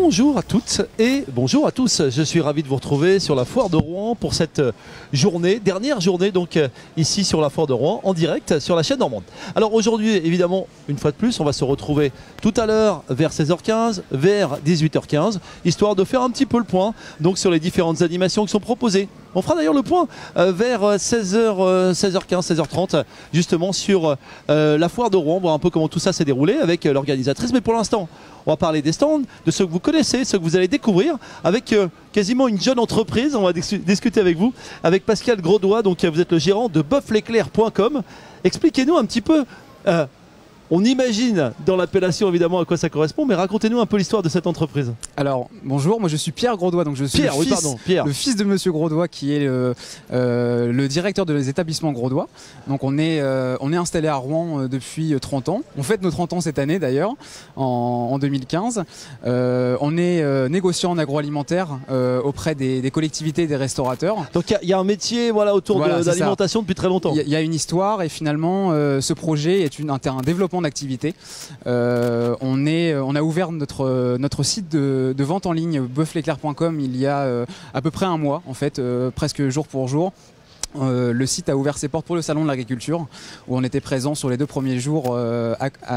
Bonjour à toutes et bonjour à tous. Je suis ravi de vous retrouver sur la foire de Rouen pour cette journée, dernière journée donc ici sur la foire de Rouen en direct sur la chaîne normande. Alors aujourd'hui évidemment une fois de plus on va se retrouver tout à l'heure vers 16h15, vers 18h15 histoire de faire un petit peu le point donc sur les différentes animations qui sont proposées. On fera d'ailleurs le point vers 16h15, 16h30 justement sur la foire de Rouen, voir un peu comment tout ça s'est déroulé avec l'organisatrice. Mais pour l'instant, on va parler des stands, de ceux que vous connaissez, ceux que vous allez découvrir avec quasiment une jeune entreprise. On va discuter avec vous, avec Pascal Grosdois, donc vous êtes le gérant de boeufleclair.com. Expliquez-nous un petit peu... on imagine dans l'appellation évidemment à quoi ça correspond, mais racontez-nous un peu l'histoire de cette entreprise. Alors bonjour, moi je suis Pierre Grosdois, donc je suis le fils de Monsieur Grosdois qui est le directeur de les établissements Grosdois. Donc on est installé à Rouen depuis 30 ans. On fête nos 30 ans cette année d'ailleurs, en 2015. On est négociant en agroalimentaire auprès des collectivités et des restaurateurs. Donc il y a un métier autour de l'alimentation depuis très longtemps. Il y a une histoire et finalement ce projet est un développement d'activité. On a ouvert notre site de vente en ligne boeufleclair.com il y a à peu près un mois en fait, presque jour pour jour. Le site a ouvert ses portes pour le salon de l'agriculture où on était présent sur les 2 premiers jours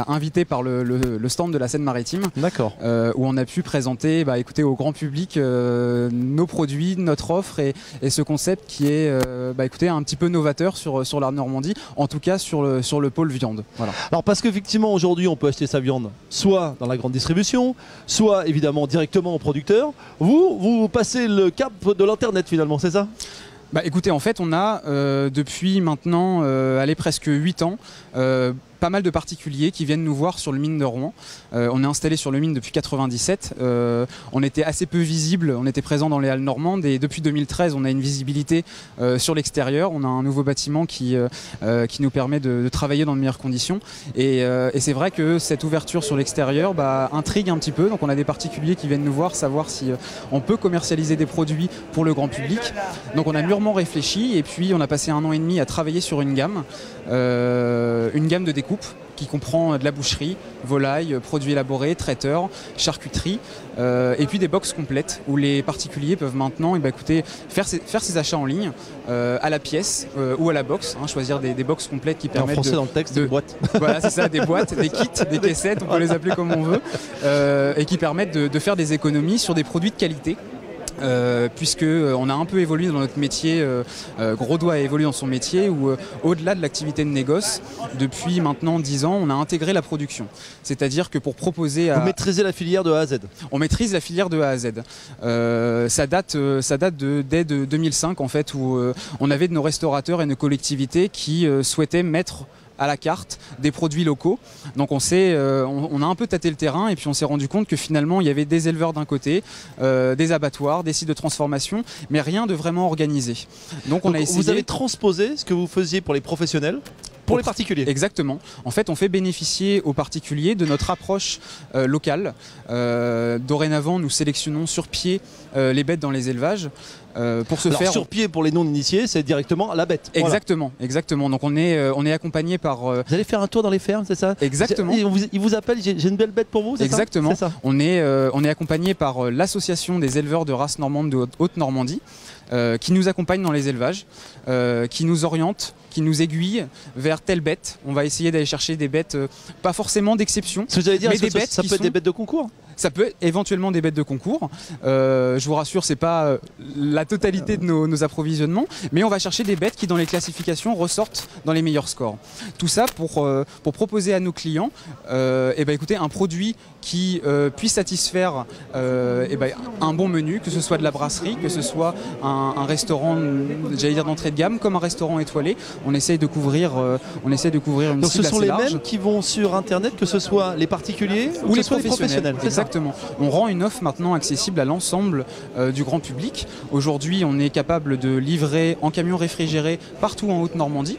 invité par le stand de la Seine-Maritime. D'accord. Où on a pu présenter écoutez, au grand public nos produits, notre offre et ce concept qui est écoutez, un petit peu novateur sur la Normandie, en tout cas sur le pôle viande. Voilà. Alors parce qu'effectivement aujourd'hui on peut acheter sa viande soit dans la grande distribution, soit évidemment directement au producteur. Vous passez le cap de l'internet finalement, c'est ça ? Écoutez, en fait, on a depuis maintenant presque 8 ans pas mal de particuliers qui viennent nous voir sur le mine de Rouen. On est installé sur le mine depuis 97. On était assez peu visible, on était présent dans les halles normandes et depuis 2013 on a une visibilité sur l'extérieur. On a un nouveau bâtiment qui nous permet de travailler dans de meilleures conditions. Et c'est vrai que cette ouverture sur l'extérieur intrigue un petit peu. Donc on a des particuliers qui viennent nous voir, savoir si on peut commercialiser des produits pour le grand public. Donc on a mûrement réfléchi et puis on a passé 1 an et demi à travailler sur une gamme de découpe qui comprend de la boucherie, volaille, produits élaborés, traiteurs, charcuterie et puis des box complètes où les particuliers peuvent maintenant faire ses achats en ligne à la pièce ou à la box, choisir des box complètes qui permettent dans le texte, des boîtes. Voilà, c'est ça, des boîtes, des kits, des caissettes, on peut les appeler comme on veut et qui permettent de faire des économies sur des produits de qualité. Puisque on a un peu évolué dans notre métier, Grosdois a évolué dans son métier où au-delà de l'activité de négoce, depuis maintenant 10 ans, on a intégré la production. C'est-à-dire que pour proposer à... Vous maîtrisez la filière de A à Z. On maîtrise la filière de A à Z. Ça date dès 2005 en fait, où on avait de nos restaurateurs et nos collectivités qui souhaitaient mettre à la carte des produits locaux. Donc on a un peu tâté le terrain et puis on s'est rendu compte que finalement il y avait des éleveurs d'un côté, des abattoirs, des sites de transformation, mais rien de vraiment organisé. Donc on a essayé... Vous avez transposé ce que vous faisiez pour les professionnels pour les particuliers. Exactement. En fait, on fait bénéficier aux particuliers de notre approche locale. Dorénavant, nous sélectionnons sur pied les bêtes dans les élevages. Sur pied pour les non-initiés, c'est directement à la bête. Exactement, voilà. Exactement. Donc on est accompagné par... Vous allez faire un tour dans les fermes, c'est ça? Exactement. Ils vous appellent, j'ai une belle bête pour vous, c'est ça? Exactement. On est accompagné par l'association des éleveurs de race normande de Haute-Normandie, qui nous accompagne dans les élevages, qui nous oriente, qui nous aiguille vers telle bête. On va essayer d'aller chercher des bêtes, pas forcément d'exception, mais des bêtes ça peut être des bêtes de concours. Ça peut être éventuellement des bêtes de concours. Je vous rassure, c'est pas la totalité de nos approvisionnements, mais on va chercher des bêtes qui, dans les classifications, ressortent dans les meilleurs scores. Tout ça pour proposer à nos clients, écoutez, un produit qui puisse satisfaire un bon menu, que ce soit de la brasserie, que ce soit un restaurant, j'allais dire d'entrée de gamme, comme un restaurant étoilé. On essaye de couvrir une cible assez large. Donc ce sont les mêmes qui vont sur Internet, que ce soit les particuliers ou les professionnels. Exactement. On rend une offre maintenant accessible à l'ensemble du grand public. Aujourd'hui, on est capable de livrer en camion réfrigéré partout en Haute-Normandie,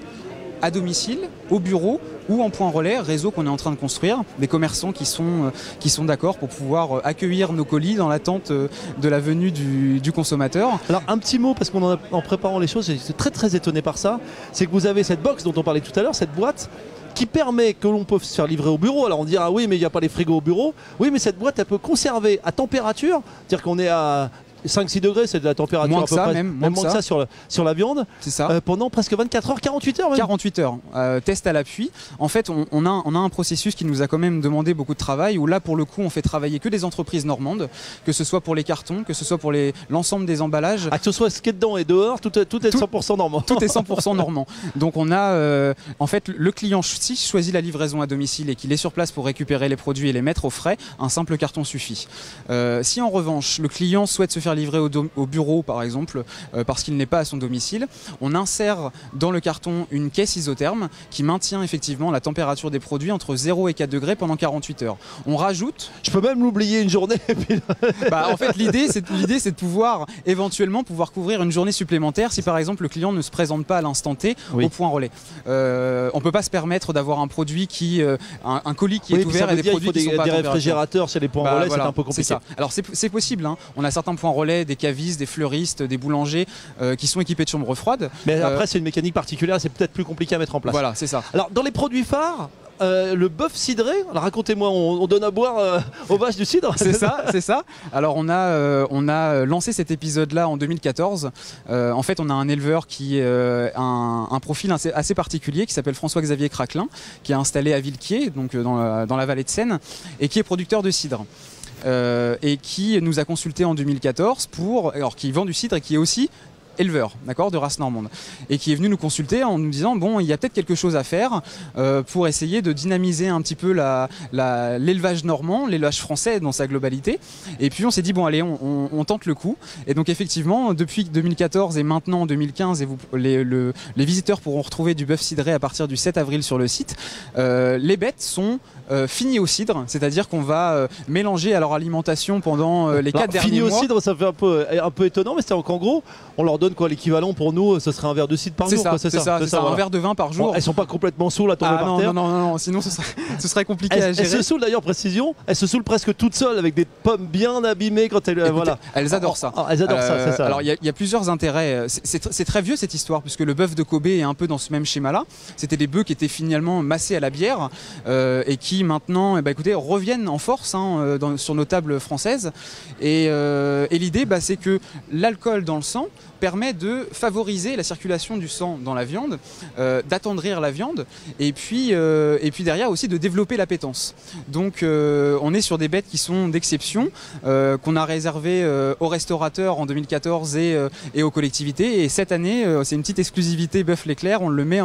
à domicile, au bureau ou en point relais, réseau qu'on est en train de construire, des commerçants qui sont d'accord pour pouvoir accueillir nos colis dans l'attente de la venue du consommateur. Alors un petit mot, parce qu'en préparant les choses, j'étais très étonné par ça, c'est que vous avez cette box dont on parlait tout à l'heure, cette boîte qui permet que l'on peut se faire livrer au bureau. Alors on dira oui mais il n'y a pas les frigos au bureau. Oui mais cette boîte elle peut conserver à température, c'est-à-dire qu'on est à 5-6 degrés, c'est de la température moins à que peu ça, près, même moins que ça sur la viande, c'est ça. Pendant presque 24 heures, 48 heures même. 48 heures, test à l'appui. En fait, on a un processus qui nous a quand même demandé beaucoup de travail, où là, pour le coup, on fait travailler que des entreprises normandes, que ce soit pour les cartons, que ce soit pour l'ensemble des emballages. Que ce soit ce qui est dedans et dehors, tout est 100% normand. Tout est 100% normand. Donc on a, en fait, le client, si choisit la livraison à domicile et qu'il est sur place pour récupérer les produits et les mettre au frais, un simple carton suffit. Si en revanche, le client souhaite se faire livrer au bureau par exemple parce qu'il n'est pas à son domicile, on insère dans le carton une caisse isotherme qui maintient effectivement la température des produits entre 0 et 4 degrés pendant 48 heures. On rajoute... Je peux même l'oublier une journée. En fait l'idée c'est de pouvoir éventuellement couvrir une journée supplémentaire si par exemple le client ne se présente pas à l'instant T au point relais. On ne peut pas se permettre d'avoir un produit un colis qui est ouvert et des produits qui sont pas à température. Des réfrigérateurs chez les points relais, c'est un peu compliqué. Ça. Alors c'est possible, hein. On a certains points relais, des cavistes, des fleuristes, des boulangers qui sont équipés de chambres froides. Mais après c'est une mécanique particulière, c'est peut-être plus compliqué à mettre en place. Voilà, c'est ça. Alors dans les produits phares, le bœuf cidré, racontez-moi, on donne à boire aux vaches du cidre. C'est ça, c'est ça. Alors on a lancé cet épisode-là en 2014. En fait, on a un éleveur qui a un profil assez particulier qui s'appelle François-Xavier Craquelin, qui est installé à Villequier, donc dans la vallée de Seine, et qui est producteur de cidre. Et qui nous a consulté en 2014 qui vend du cidre et qui est aussi éleveur, d'accord, de race normande, et qui est venu nous consulter en nous disant bon, il y a peut-être quelque chose à faire pour essayer de dynamiser un petit peu l'élevage normand, l'élevage français dans sa globalité. Et puis on s'est dit bon allez, on tente le coup. Et donc effectivement, depuis 2014 et maintenant en 2015, et les visiteurs pourront retrouver du bœuf cidré à partir du 7 avril sur le site. Les bêtes sont finies au cidre, c'est-à-dire qu'on va mélanger à leur alimentation pendant les 4 derniers mois. Finies au cidre, ça fait un peu étonnant, mais c'est qu'en gros, on leur donne quoi l'équivalent pour nous, ce serait un verre de cidre par jour. C'est ça, voilà. Un verre de vin par jour. Bon, elles sont pas complètement saoules à tomber par terre. Non, sinon ce serait compliqué à gérer. Elles se saoulent d'ailleurs, précision, elles se saoulent presque toutes seules avec des pommes bien abîmées quand elles... voilà. Elles adorent ça. Elles adorent ça, c'est ça. Alors il y a plusieurs intérêts. C'est très vieux cette histoire, puisque le bœuf de Kobe est un peu dans ce même schéma-là. C'était des bœufs qui étaient finalement massés à la bière et qui maintenant reviennent en force sur nos tables françaises. Et l'idée, c'est que l'alcool dans le sang permet de favoriser la circulation du sang dans la viande, d'attendrir la viande et puis derrière aussi de développer l'appétence. Donc on est sur des bêtes qui sont d'exception, qu'on a réservées aux restaurateurs en 2014 et aux collectivités, et cette année c'est une petite exclusivité Bœuf L'Éclair, on le met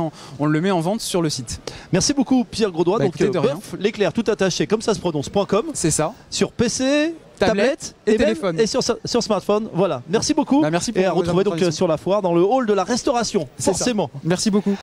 en vente sur le site. Merci beaucoup Pierre Grosdois. Donc Bœuf L'Éclair tout attaché comme ça se prononce.com. C'est ça. Sur PC, tablette et téléphone. Et sur smartphone. Voilà. Merci beaucoup. Merci pour et à retrouver donc sur la foire dans le hall de la restauration. Forcément. Merci beaucoup.